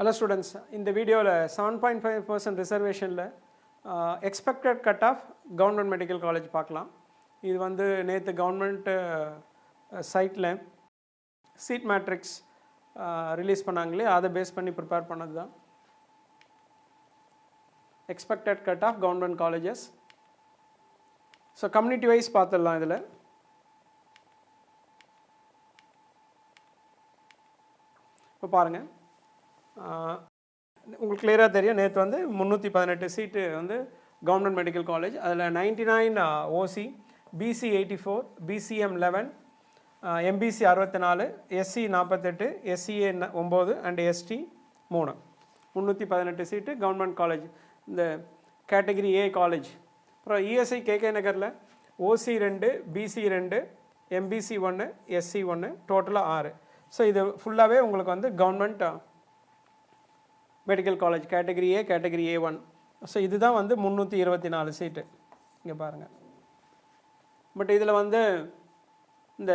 Hello students, in the video 7.5% reservation expected cut off government medical college பார்க்கலாம். இது வந்து நேத்து கவர்மெண்ட் சைட்ல சீட் மேட்ரிக்ஸ் ரிலீஸ் பண்ணாங்களே அதை பேஸ் பண்ணி ப்ரிப்பேர் பண்ணது தான் expected cut off government colleges. So community wise பார்த்துடலாம். இதில் இப்போ பாருங்கள், உங்களுக்கு கிளியராக தெரியும். நேற்று வந்து 318 சீட்டு வந்து கவர்மெண்ட் மெடிக்கல் காலேஜ், அதில் 99 OC, BC 84, BCM 11, MBC 64, SC 48, SCA 9 and ST 3. 318 seat government college, இந்த கேட்டகிரி ஏ காலேஜ். அப்புறம் இஎஸ்ஐ கேகே நகரில் ஓசி 2, பிசி 2, எம்பிசி 1, எஸ்சி 1, டோட்டலாக 6. ஸோ இது ஃபுல்லாகவே உங்களுக்கு வந்து கவர்மெண்ட் மெடிக்கல் காலேஜ் கேட்டகிரி ஏ, கேட்டகிரி A1. ஸோ இதுதான் வந்து 324 சீட்டு இங்கே பாருங்கள். பட் இதில் வந்து இந்த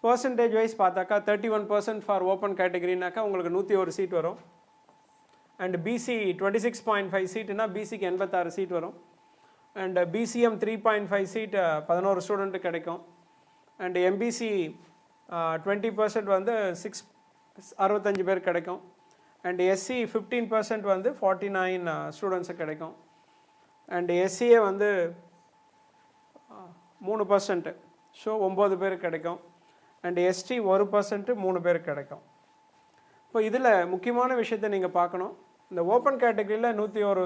பர்சன்டேஜ் வைஸ் பார்த்தாக்கா 31% ஃபார் ஓப்பன் கேட்டகிரினாக்கா உங்களுக்கு 101 சீட் வரும். அண்ட் பிசி 26.5 சீட்டுனா பிசிக்கு 86 சீட் வரும். அண்ட் பிசிஎம் 3.5 சீட் 11 ஸ்டூடெண்ட்டு கிடைக்கும். அண்ட் எம்பிசி 20% வந்து 65 பேர் கிடைக்கும். அண்ட் எஸ்சி 15% வந்து 49 ஸ்டூடெண்ட்ஸு கிடைக்கும். அண்ட் எஸ்சிஏ வந்து 3%, ஸோ 9 பேர் கிடைக்கும். அண்ட் எஸ்டி 1%, 3 பேர் கிடைக்கும். இப்போ இதில் முக்கியமான விஷயத்தை நீங்கள் பார்க்கணும். இந்த ஓப்பன் கேட்டகரியில் 101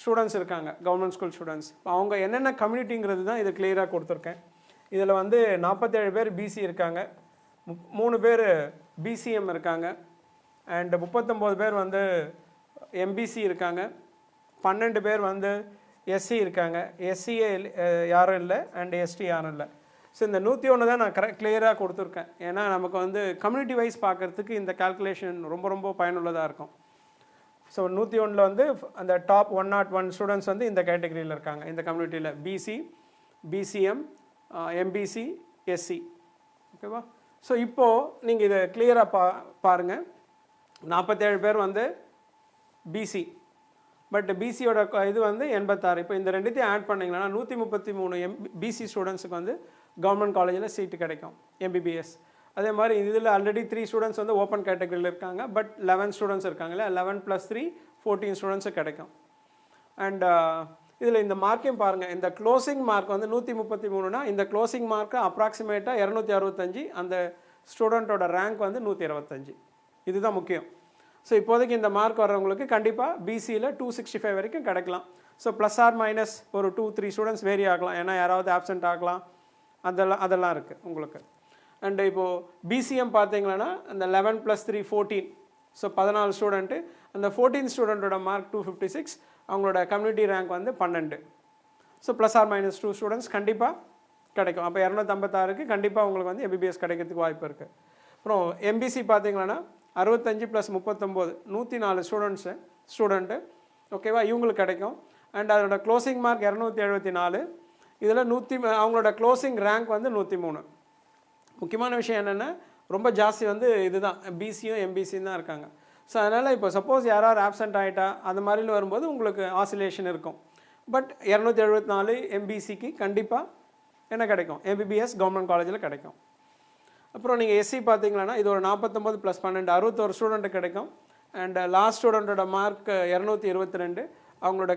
ஸ்டூடெண்ட்ஸ் இருக்காங்க, கவர்மெண்ட் ஸ்கூல் ஸ்டூடெண்ட்ஸ். அவங்க என்னென்ன கம்யூனிட்டிங்கிறது தான் இது கிளியராக கொடுத்துருக்கேன். இதில் வந்து 47 பேர் பிசி இருக்காங்க, 3 பேர் பிசிஎம் இருக்காங்க, அண்டு 39 பேர் வந்து எம்பிசி இருக்காங்க, 12 பேர் வந்து எஸ்சி இருக்காங்க, எஸ்சிஏ யாரும் இல்லை, அண்ட் எஸ்டி யாரும் இல்லை. ஸோ இந்த 101 தான் நான் கிளியராக கொடுத்துருக்கேன். ஏன்னா நமக்கு வந்து கம்யூனிட்டி வைஸ் பார்க்குறதுக்கு இந்த கால்குலேஷன் ரொம்ப ரொம்ப பயனுள்ளதாக இருக்கும். ஸோ 101 வந்து அந்த டாப் 101 ஸ்டூடெண்ட்ஸ் வந்து இந்த கேட்டகரியில் இருக்காங்க, இந்த கம்யூனிட்டியில் பிசி, பிசிஎம், எம்பிசி, எஸ்சி. ஓகேவா? ஸோ இப்போது நீங்கள் இதை கிளியராக பாருங்கள். 47 பேர் வந்து பிசி, பட் பிசியோட இது வந்து 86. இப்போ இந்த ரெண்டுத்தையும் ஆட் பண்ணிங்கன்னா 133 பிசி ஸ்டூடெண்ட்ஸுக்கு வந்து கவர்மெண்ட் காலேஜில் சீட்டு கிடைக்கும், MBBS. அதே மாதிரி இதில் ஆல்ரெடி 3 ஸ்டூடெண்ட்ஸ் வந்து ஓப்பன் கேட்டகரியில் இருக்காங்க, பட் 11 ஸ்டூடெண்ட்ஸ் இருக்காங்களே, 11 + 3 14 ஸ்டூடெண்ட்ஸு கிடைக்கும். அண்ட் இதில் இந்த மார்க்கையும் பாருங்கள். இந்த க்ளோசிங் மார்க் வந்து 133னா இந்த க்ளோசிங் மார்க்கு அப்ராக்சிமேட்டாக 265, அந்த ஸ்டூடெண்ட்டோட ரேங்க் வந்து 125. இதுதான் முக்கியம். ஸோ இப்போதைக்கு இந்த மார்க் வர்றவங்களுக்கு கண்டிப்பாக பிசியில் 265 வரைக்கும் கிடைக்கலாம். ஸோ ப்ளஸ் ஆர் மைனஸ் ஒரு 2-3 ஸ்டூடெண்ட்ஸ் வேரி ஆகலாம், ஏன்னா யாராவது ஆப்சென்ட் ஆகலாம், அதெல்லாம் இருக்குது உங்களுக்கு. அண்டு இப்போது பிசிஎம் பார்த்தீங்கன்னா அந்த 11 + 3 14, ஸோ 14 ஸ்டூடெண்ட்டு. அந்த 14 ஸ்டூடெண்ட்டோட மார்க் 256, அவங்களோட கம்யூனிட்டி ரேங்க் வந்து 12. So plus or minus 2 students கண்டிப்பாக கிடைக்கும். அப்போ 256க்கு கண்டிப்பாக உங்களுக்கு வந்து MBBS கிடைக்கிறதுக்கு வாய்ப்பு இருக்குது. அப்புறம் எம்பிசி பார்த்தீங்கன்னா 65 + 39, 104 ஸ்டூடெண்ட்டு. ஓகேவா? இவங்களுக்கு கிடைக்கும். அண்ட் அதோட க்ளோசிங் மார்க் 274. இதில் அவங்களோட க்ளோசிங் ரேங்க் வந்து 103. முக்கியமான விஷயம் என்னென்னா ரொம்ப ஜாஸ்தி வந்து இதுதான், பிசியும் எம்பிசியும் தான் இருக்காங்க. ஸோ அதனால் இப்போ சப்போஸ் யாராவது ஆப்சென்ட் ஆகிட்டா அந்த மாதிரில வரும்போது உங்களுக்கு ஆசிலேஷன் இருக்கும். பட் 274 எம்பிசிக்கு கண்டிப்பாக என்ன கிடைக்கும், MBBS கவர்மெண்ட் காலேஜில் கிடைக்கும். அப்புறம் நீங்கள் எஸ்சி பார்த்தீங்கன்னா இது ஒரு 49 + 12 61 ஸ்டூடெண்ட்டு கிடைக்கும். அண்ட் லாஸ்ட் ஸ்டூடெண்ட்டோட மார்க் 222, அவங்களோட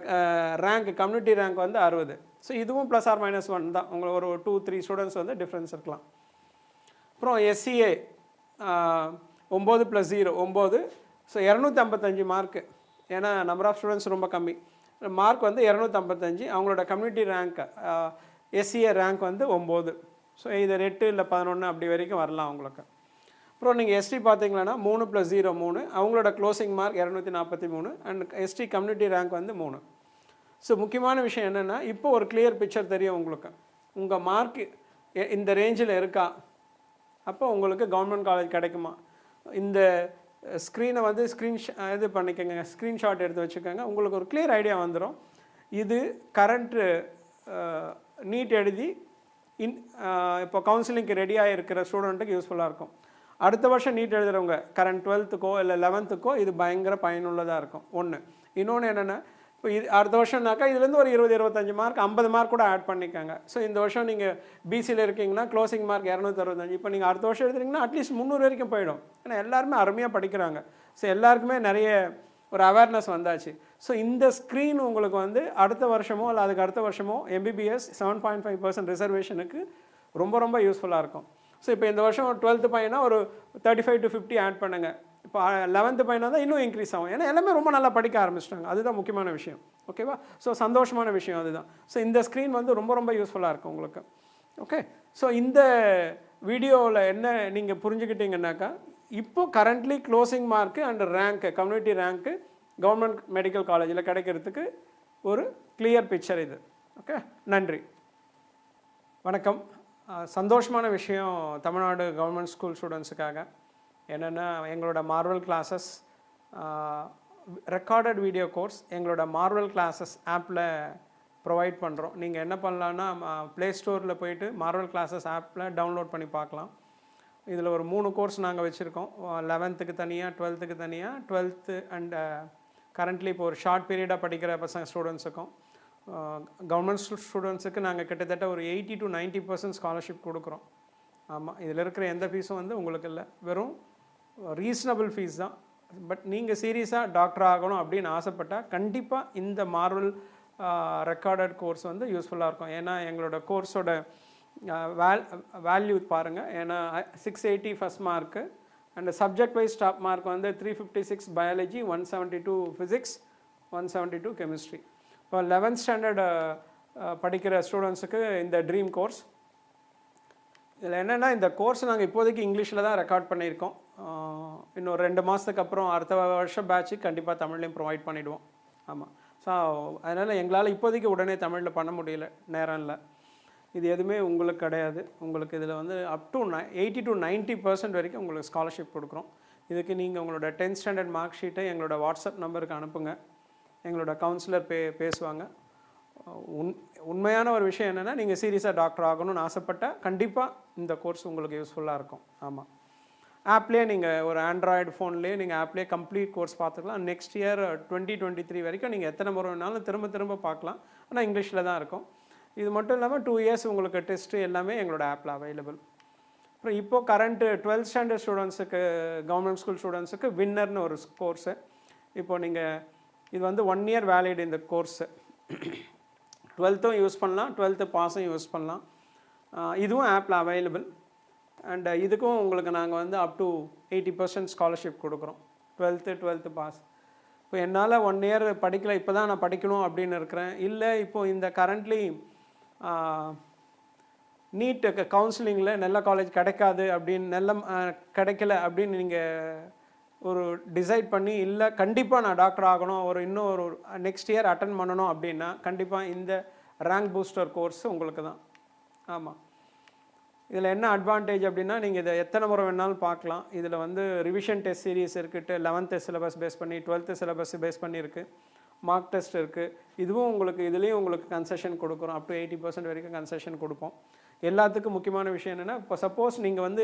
ரேங்க் கம்யூனிட்டி ரேங்க் வந்து 60. ஸோ இதுவும் ப்ளஸ் ஆர் மைனஸ் 1 தான், உங்களுக்கு ஒரு 2-3 ஸ்டூடெண்ட்ஸ் வந்து டிஃப்ரென்ஸ் இருக்கலாம். அப்புறம் எஸ்சிஏ 9 + 0 9, ஸோ 255 மார்க்கு. ஏன்னா நம்பர் ஆஃப் ஸ்டூடெண்ட்ஸ் ரொம்ப கம்மி, மார்க் வந்து 255. அவங்களோட கம்யூனிட்டி ரேங்க் எஸ்சிஏ ரேங்க் வந்து 9. ஸோ இது 8 இல்லை 11 அப்படி வரைக்கும் வரலாம் அவங்களுக்கு. அப்புறம் நீங்கள் எஸ்டி பார்த்தீங்கன்னா 3 + 0 3, அவங்களோட closing mark 243, and ST community rank வந்து 3. ஸோ முக்கியமான விஷயம் என்னென்னா இப்போ ஒரு கிளியர் பிக்சர் தெரியும் உங்களுக்கு, உங்கள் மார்க் இந்த ரேஞ்சில் இருக்கா, அப்போ உங்களுக்கு கவர்மெண்ட் காலேஜ் கிடைக்குமா. இந்த ஸ்க்ரீனை வந்து இது பண்ணிக்கோங்க, ஸ்க்ரீன்ஷாட் எடுத்து வச்சுக்கோங்க, உங்களுக்கு ஒரு கிளியர் ஐடியா வந்துடும். இது கரண்ட்டு நீட் எழுதி இப்போ கவுன்சிலிங்க்கு ரெடியாக இருக்கிற ஸ்டூடெண்ட்டுக்கு யூஸ்ஃபுல்லாக இருக்கும். அடுத்த வருஷம் நீட் எழுதுகிறவங்க கரண்ட் 12க்கோ இல்லை 11க்கோ இது பயங்கர பயனுள்ளதாக இருக்கும். ஒன்று. இன்னொன்று என்னென்னா, இப்போ இது அடுத்த வருஷம்னாக்கா இதுலேருந்து ஒரு 20-25 மார்க் 50 மார்க் கூட ஆட் பண்ணிக்காங்க. ஸோ இந்த வருஷம் நீங்கள் பிசியில் இருக்கீங்கன்னா க்ளோசிங் மார்க் 265. இப்போ நீங்கள் அடுத்த வருஷம் எழுதுறீங்கன்னா அட்லீஸ்ட் 300 வரைக்கும் போயிடும். ஏன்னா எல்லாருமே அருமையாக படிக்கிறாங்க. ஸோ எல்லாருக்குமே நிறைய ஒரு அவேர்னஸ் வந்தாச்சு. ஸோ இந்த ஸ்க்ரீன் உங்களுக்கு வந்து அடுத்த வருஷமோ இல்லை அதுக்கு அடுத்த வருஷமோ MBBS 7.5% ரிசர்வேஷனுக்கு ரொம்ப ரொம்ப யூஸ்ஃபுல்லாக இருக்கும். ஸோ இப்போ இந்த வருஷம் 12th பையனா ஒரு 35 to 50 ஆட் பண்ணுங்கள். இப்போ 11th பையனா தான் இன்னும் இன்க்ரீஸ் ஆகும். ஏன்னா எல்லாமே ரொம்ப நல்லா படிக்க ஆரம்பிச்சிட்டாங்க. அதுதான் முக்கியமான விஷயம். ஓகேவா? ஸோ சந்தோஷமான விஷயம் அதுதான். ஸோ இந்த ஸ்க்ரீன் வந்து ரொம்ப ரொம்ப யூஸ்ஃபுல்லாக இருக்கும் உங்களுக்கு. ஓகே. ஸோ இந்த வீடியோவில் என்ன நீங்கள் புரிஞ்சுக்கிட்டீங்கன்னாக்கா, இப்போ currently closing mark and rank community rank government medical காலேஜில் கிடைக்கிறதுக்கு ஒரு கிளியர் பிக்சர் இது. ஓகே, நன்றி, வணக்கம். சந்தோஷமான விஷயம் தமிழ்நாடு கவர்மெண்ட் ஸ்கூல் ஸ்டூடெண்ட்ஸுக்காக என்னென்னா, எங்களோட Marvel classes recorded video course எங்களோட மார்வல் கிளாஸஸ் ஆப்பில் ப்ரொவைட் பண்ணுறோம். நீங்கள் என்ன பண்ணலான்னா, ப்ளே ஸ்டோரில் போயிட்டு மார்வல் கிளாஸஸ் ஆப்பில் டவுன்லோட் பண்ணி பார்க்கலாம். இதில் ஒரு 3 கோர்ஸ் நாங்கள் வச்சுருக்கோம். 11க்கு தனியாக, 12க்கு தனியாக, 12th அண்ட் கரண்ட்லி இப்போ ஒரு ஷார்ட் பீரியடாக படிக்கிற பசங்க ஸ்டூடெண்ட்ஸுக்கும் கவர்மெண்ட் ஸ்டூடெண்ட்ஸுக்கு நாங்கள் கிட்டத்தட்ட ஒரு 80 to 90% ஸ்காலர்ஷிப் கொடுக்குறோம். ஆமாம், இதில் இருக்கிற எந்த ஃபீஸும் வந்து உங்களுக்கு இல்லை, வெறும் ரீசனபிள் ஃபீஸ் தான். பட் நீங்கள் சீரியஸாக டாக்டர் ஆகணும் அப்படின்னு ஆசைப்பட்டால் கண்டிப்பாக இந்த மார்வல் ரெக்கார்டட் கோர்ஸ் வந்து யூஸ்ஃபுல்லாக இருக்கும். ஏன்னா எங்களோட கோர்ஸோட வேல்யூ பாருங்கள். ஏன்னா 680 first mark and subject wise top mark வந்து 356 பயாலஜி, 172 ஃபிசிக்ஸ், 172 கெமிஸ்ட்ரி. இப்போ 11th ஸ்டாண்டர்ட் படிக்கிற ஸ்டூடெண்ட்ஸுக்கு இந்த ட்ரீம் கோர்ஸ். இதில் என்னென்னா, இந்த கோர்ஸ் நாங்கள் இப்போதைக்கு இங்கிலீஷில் தான் ரெக்கார்ட் பண்ணியிருக்கோம். இன்னும் 2 மாதத்துக்கு அப்புறம் அடுத்த வருஷம் பேட்ச்சு கண்டிப்பாக தமிழ்லையும் ப்ரொவைட் பண்ணிவிடுவோம். ஆமாம். ஸோ அதனால் எங்களால் இப்போதைக்கு உடனே தமிழில் பண்ண முடியல, நேரம் இல்லை. இது எதுவுமே உங்களுக்கு கிடையாது. உங்களுக்கு இதில் வந்து அப் டு 80 to 90% வரைக்கும் உங்களுக்கு ஸ்காலர்ஷிப் கொடுக்குறோம். இதுக்கு நீங்கள் உங்களோட 10th ஸ்டாண்டர்ட் மார்க் ஷீட்டை எங்களோட வாட்ஸ்அப் நம்பருக்கு அனுப்புங்க. எங்களோட கவுன்சிலர் பேசுவாங்க. உண்மையான ஒரு விஷயம் என்னென்னா, நீங்கள் சீரியஸாக டாக்டர் ஆகணும்னு ஆசைப்பட்டால் கண்டிப்பாக இந்த கோர்ஸ் உங்களுக்கு யூஸ்ஃபுல்லாக இருக்கும். ஆமாம், ஆப்லேயே நீங்கள் ஒரு ஆண்ட்ராய்டு ஃபோன்லேயே நீங்கள் ஆப்லேயே கம்ப்ளீட் கோர்ஸ் பார்த்துக்கலாம். நெக்ஸ்ட் இயர் 2023 வரைக்கும் நீங்கள் எத்தனை முறை வேணாலும் திரும்ப பார்க்கலாம். ஆனால் இங்கிலீஷில் தான் இருக்கும். இது மட்டும் இல்லாமல் 2 years உங்களுக்கு டெஸ்ட்டு எல்லாமே எங்களோட ஆப்பில் அவைலபிள். அப்புறம் இப்போது கரண்ட்டு 12th ஸ்டாண்டர்ட் ஸ்டூடெண்ட்ஸுக்கு, கவர்மெண்ட் ஸ்கூல் ஸ்டூடெண்ட்ஸுக்கு வின்னர்னு ஒரு கோர்ஸு. இப்போது நீங்கள் இது வந்து 1 year வேலிட் இந்த கோர்ஸு. 12th யூஸ் பண்ணலாம், 12th பாஸும் யூஸ் பண்ணலாம். இதுவும் ஆப்பில் அவைலபிள். அண்ட் இதுக்கும் உங்களுக்கு நாங்கள் வந்து அப் டு 80% ஸ்காலர்ஷிப் கொடுக்குறோம். 12th pass. இப்போ என்னால் 1 year படிக்கல, இப்போ தான் நான் படிக்கணும் அப்படின்னு இருக்கிறேன், இல்லை இப்போது இந்த கரண்ட்லி நீட் கவுன்சிலிங்கில் நல்ல காலேஜ் கிடைக்காது அப்படின்னு கிடைக்கல அப்படின்னு நீங்கள் ஒரு டிசைட் பண்ணி, இல்லை கண்டிப்பாக நான் டாக்டர் ஆகணும், இன்னும் ஒரு நெக்ஸ்ட் இயர் அட்டன் பண்ணணும் அப்படின்னா கண்டிப்பாக இந்த ரேங்க் பூஸ்டர் கோர்ஸ் உங்களுக்கு தான். ஆமாம், இதில் என்ன அட்வான்டேஜ் அப்படின்னா, நீங்கள் இதை எத்தனை முறை வேணாலும் பார்க்கலாம். இதில் வந்து ரிவிஷன் டெஸ்ட் சீரீஸ் இருக்குது, 11th சிலபஸ் பேஸ் பண்ணி, 12th சிலபஸ் பேஸ் பண்ணியிருக்கு, மார்க் டெஸ்ட் இருக்குது. இதுவும் உங்களுக்கு இதுலேயும் உங்களுக்கு கன்செஷன் கொடுக்குறோம். அப் டு 80% வரைக்கும் கன்செஷன் கொடுப்போம். எல்லாத்துக்கும் முக்கியமான விஷயம் என்னென்னா, இப்போ சப்போஸ் நீங்கள் வந்து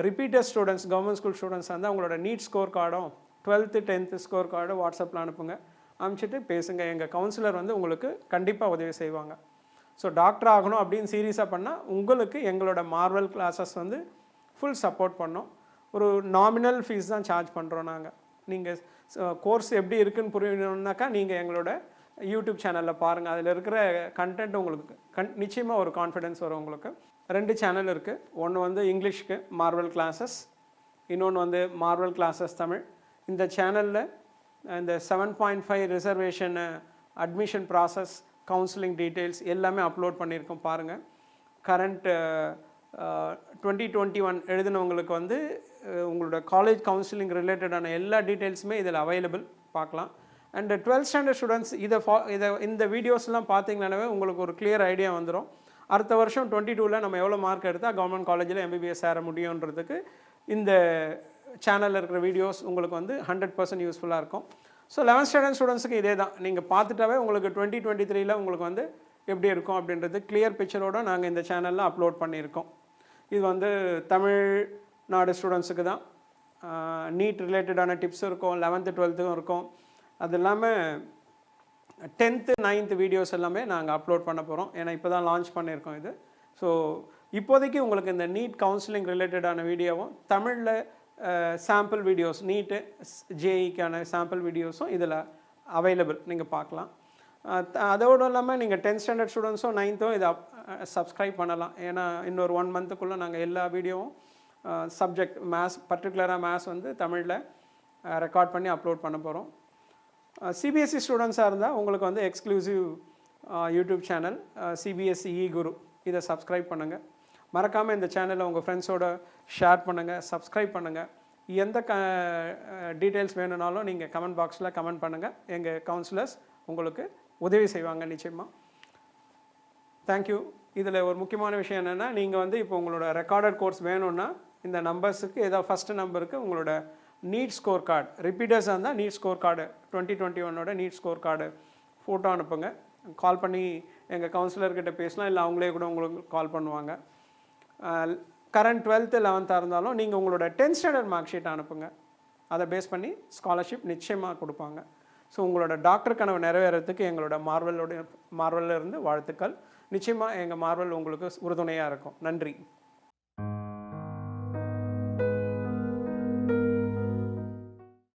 repeater students, government school students வந்து அவங்களோட நீட் ஸ்கோர் கார்டும் 12th 10th ஸ்கோர் கார்டும் வாட்ஸ்அப்பில் அனுப்புங்க. அனுப்பிச்சிட்டு பேசுங்க. எங்கள் கவுன்சிலர் வந்து உங்களுக்கு கண்டிப்பாக உதவி செய்வாங்க. ஸோ டாக்டர் ஆகணும் அப்படின்னு சீரியஸாக பண்ணால் உங்களுக்கு எங்களோட மார்வல் கிளாஸஸ் வந்து ஃபுல் சப்போர்ட் பண்ணோம். ஒரு நாமினல் ஃபீஸ் தான் சார்ஜ் பண்ணுறோம் நாங்கள். நீங்கள் கோர்ஸ் எப்படி இருக்குதுன்னு புரியணுன்னாக்கா நீங்கள் எங்களோட யூடியூப் சேனலில் பாருங்கள். அதில் இருக்கிற கண்டென்ட் உங்களுக்கு நிச்சயமாக ஒரு கான்ஃபிடென்ஸ் வரும். உங்களுக்கு 2 சேனல் இருக்குது. ஒன்று வந்து இங்கிலீஷ்க்கு மார்வல் கிளாஸஸ், இன்னொன்று வந்து மார்வல் கிளாஸஸ் தமிழ். இந்த சேனலில் இந்த 7.5 reservation admission process, counselling details எல்லாமே அப்லோட் பண்ணியிருக்கோம். பாருங்கள். கரண்ட் 2021 எழுதினவங்களுக்கு வந்து உங்களோட காலேஜ் கவுன்சிலிங் ரிலேட்டடான எல்லா டீட்டெயில்ஸுமே இதில் அவைலபிள் பார்க்கலாம். அண்ட் 12th ஸ்டாண்டர்ட் ஸ்டூடெண்ட்ஸ் இந்த வீடியோஸ்லாம் பார்த்தீங்கன்னாவே உங்களுக்கு ஒரு கிளியர் ஐடியா வந்துடும். அடுத்த வருஷம் 22ல் நம்ம எவ்வளோ மார்க் எடுத்தால் கவர்மெண்ட் காலேஜில் MBBS சேர முடியுன்றதுக்கு இந்த சேனலில் இருக்கிற வீடியோஸ் உங்களுக்கு வந்து 100% யூஸ்ஃபுல்லாக இருக்கும். ஸோ 11th ஸ்டாண்டர்ட் ஸ்டூடெண்ட்ஸுக்கு இதே தான். நீங்கள் பார்த்துட்டாவே உங்களுக்கு 2023ல் உங்களுக்கு வந்து எப்படி இருக்கும் அப்படின்றது கிளியர் பிக்சரோடு நாங்கள் இந்த சேனலில் அப்லோட் பண்ணியிருக்கோம். இது வந்து தமிழ்நாடு ஸ்டூடெண்ட்ஸுக்கு தான். நீட் ரிலேட்டடான டிப்ஸ் இருக்கும், 11th 12th இருக்கும். அது இல்லாமல் 10th 9th வீடியோஸ் எல்லாமே நாங்கள் அப்லோட் பண்ண போகிறோம். ஏன்னா இப்போ தான் லான்ச் பண்ணியிருக்கோம் இது. ஸோ இப்போதைக்கு உங்களுக்கு இந்த நீட் கவுன்சிலிங் ரிலேட்டடான வீடியோவும் தமிழில் சாம்பிள் வீடியோஸ், நீட்டு ஜேஇக்கான சாம்பிள் வீடியோஸும் இதில் அவைலபிள், நீங்கள் பார்க்கலாம். அதோடு இல்லாமல் நீங்கள் 10th ஸ்டாண்டர்ட் ஸ்டூடெண்ட்ஸும் 9th இதை சப்ஸ்கிரைப் பண்ணலாம். ஏன்னா இன்னொரு 1 மந்த்துக்குள்ளே நாங்கள் எல்லா வீடியோவும் சப்ஜெக்ட் மேத்ஸ், பர்டிகுலராக மேத்ஸ் வந்து தமிழில் ரெக்கார்ட் பண்ணி அப்லோட் பண்ண போகிறோம். சிபிஎஸ்சி ஸ்டூடெண்ட்ஸாக இருந்தால் உங்களுக்கு வந்து எக்ஸ்க்ளூசிவ் யூடியூப் சேனல் சிபிஎஸ்சி குரு, இதை சப்ஸ்கிரைப் பண்ணுங்கள். மறக்காமல் இந்த சேனலை உங்கள் ஃப்ரெண்ட்ஸோட ஷேர் பண்ணுங்கள், சப்ஸ்கிரைப் பண்ணுங்கள். எந்த டீட்டெயில்ஸ் வேணும்னாலும் நீங்கள் கமெண்ட் பாக்ஸில் கமெண்ட் பண்ணுங்கள். எங்கள் கவுன்சிலர்ஸ் உங்களுக்கு உதவி செய்வாங்க நிச்சயமாக. தேங்க்யூ. இதில் ஒரு முக்கியமான விஷயம் என்னென்னா, நீங்கள் வந்து இப்போ உங்களோட ரெக்கார்டட் கோர்ஸ் வேணும்னா இந்த நம்பர்ஸுக்கு ஏதாவது ஃபஸ்ட்டு நம்பருக்கு உங்களோட நீட் ஸ்கோர் கார்டு, ரிப்பீட்டர்ஸாக இருந்தால் NEET score card 2021 NEET score card photo அனுப்புங்க. கால் பண்ணி எங்கள் கவுன்சிலர்கிட்ட பேசலாம், இல்லை அவங்களே கூட உங்களுக்கு கால் பண்ணுவாங்க. கரண்ட் 12th 11th இருந்தாலும் நீங்கள் உங்களோட 10th ஸ்டாண்டர்ட் மார்க் ஷீட் அனுப்புங்க. அதை பேஸ் பண்ணி ஸ்காலர்ஷிப் நிச்சயமாக கொடுப்பாங்க. ஸோ உங்களோட டாக்டர் கனவு நிறைவேறதுக்கு எங்களோட மார்வலில் இருந்து வாழ்த்துக்கள். நிச்சயமாக எங்கள் மார்வல் உங்களுக்கு உறுதுணையாக இருக்கும். நன்றி.